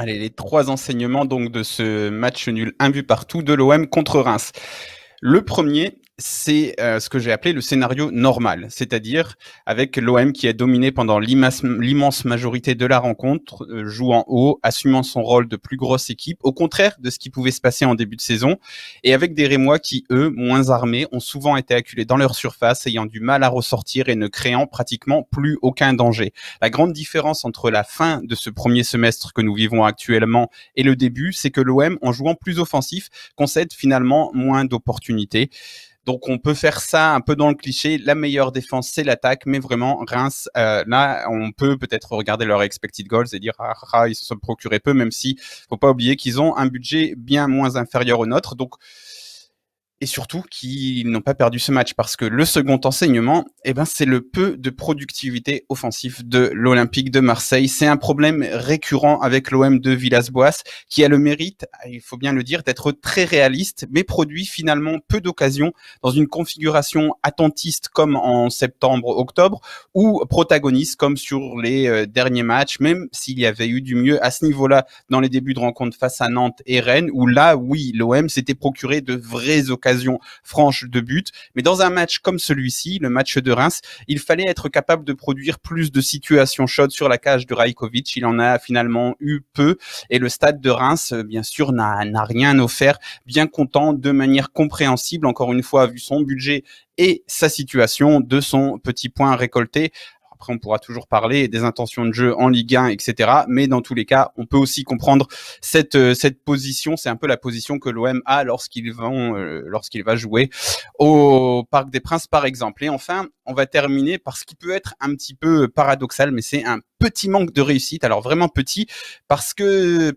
Allez, les 3 enseignements donc de ce match nul 1 but partout de l'OM contre Reims. Le premier, c'est ce que j'ai appelé le scénario normal, c'est-à-dire avec l'OM qui a dominé pendant l'immense majorité de la rencontre, jouant haut, assumant son rôle de plus grosse équipe, au contraire de ce qui pouvait se passer en début de saison, et avec des Rémois qui, eux, moins armés, ont souvent été acculés dans leur surface, ayant du mal à ressortir et ne créant pratiquement plus aucun danger. La grande différence entre la fin de ce premier semestre que nous vivons actuellement et le début, c'est que l'OM, en jouant plus offensif, concède finalement moins d'opportunités. Donc on peut faire ça un peu dans le cliché, la meilleure défense c'est l'attaque, mais vraiment Reims, là on peut peut-être regarder leur expected goals et dire ils se sont procurés peu, même si faut pas oublier qu'ils ont un budget bien moins inférieur au nôtre. Donc et surtout qu'ils n'ont pas perdu ce match parce que le second enseignement, c'est le peu de productivité offensive de l'Olympique de Marseille. C'est un problème récurrent avec l'OM de Villas-Boas qui a le mérite, il faut bien le dire, d'être très réaliste, mais produit finalement peu d'occasions dans une configuration attentiste comme en septembre-octobre ou protagoniste comme sur les derniers matchs, même s'il y avait eu du mieux à ce niveau-là dans les débuts de rencontre face à Nantes et Rennes, où là, oui, l'OM s'était procuré de vraies occasions franche de but, mais dans un match comme celui-ci, le match de Reims, il fallait être capable de produire plus de situations chaudes sur la cage de Rajkovic. Il en a finalement eu peu, et le stade de Reims, bien sûr, n'a rien offert, bien content, de manière compréhensible, encore une fois, vu son budget et sa situation, de son petit point récolté. Après, on pourra toujours parler des intentions de jeu en Ligue 1, etc. Mais dans tous les cas, on peut aussi comprendre cette position. C'est un peu la position que l'OM a lorsqu'il va jouer au Parc des Princes, par exemple. Et enfin, on va terminer par ce qui peut être un petit peu paradoxal, mais c'est un petit manque de réussite. Alors vraiment petit, parce que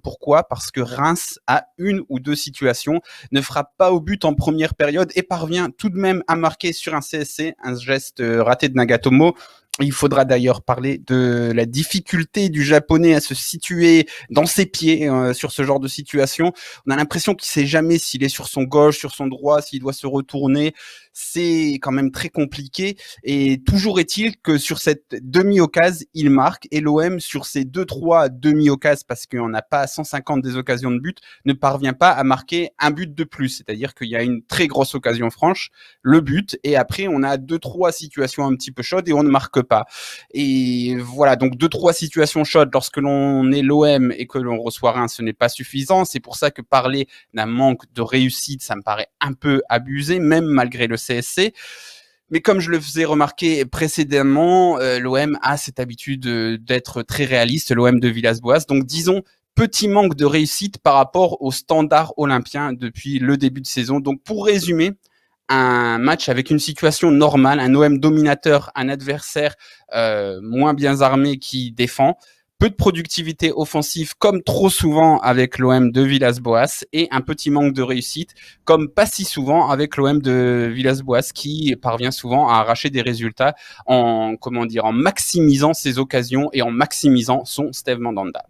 pourquoi? Parce que Reims a une ou deux situations, ne frappe pas au but en première période et parvient tout de même à marquer sur un CSC, un geste raté de Nagatomo. Il faudra d'ailleurs parler de la difficulté du japonais à se situer dans ses pieds sur ce genre de situation. On a l'impression qu'il sait jamais s'il est sur son gauche, sur son droit, s'il doit se retourner. C'est quand même très compliqué. Et toujours est-il que sur cette demi-occasion, il marque. Et l'OM, sur ces 2-3 demi-occasions, parce qu'on n'a pas 150 des occasions de but, ne parvient pas à marquer un but de plus. C'est-à-dire qu'il y a une très grosse occasion franche, le but, et après on a 2-3 situations un petit peu chaudes et on ne marque pas. Et voilà, donc 2-3 situations chaudes lorsque l'on est l'OM et que l'on reçoit Reims, ce n'est pas suffisant. C'est pour ça que parler d'un manque de réussite, ça me paraît un peu abusé, même malgré le CSC. Mais comme je le faisais remarquer précédemment, l'OM a cette habitude d'être très réaliste, l'OM de Villas-Boas. Donc disons petit manque de réussite par rapport au standard olympien depuis le début de saison. Donc pour résumer, un match avec une situation normale, un OM dominateur, un adversaire moins bien armé qui défend, peu de productivité offensive comme trop souvent avec l'OM de Villas-Boas et un petit manque de réussite comme pas si souvent avec l'OM de Villas-Boas qui parvient souvent à arracher des résultats en maximisant ses occasions et en maximisant son Steve Mandanda.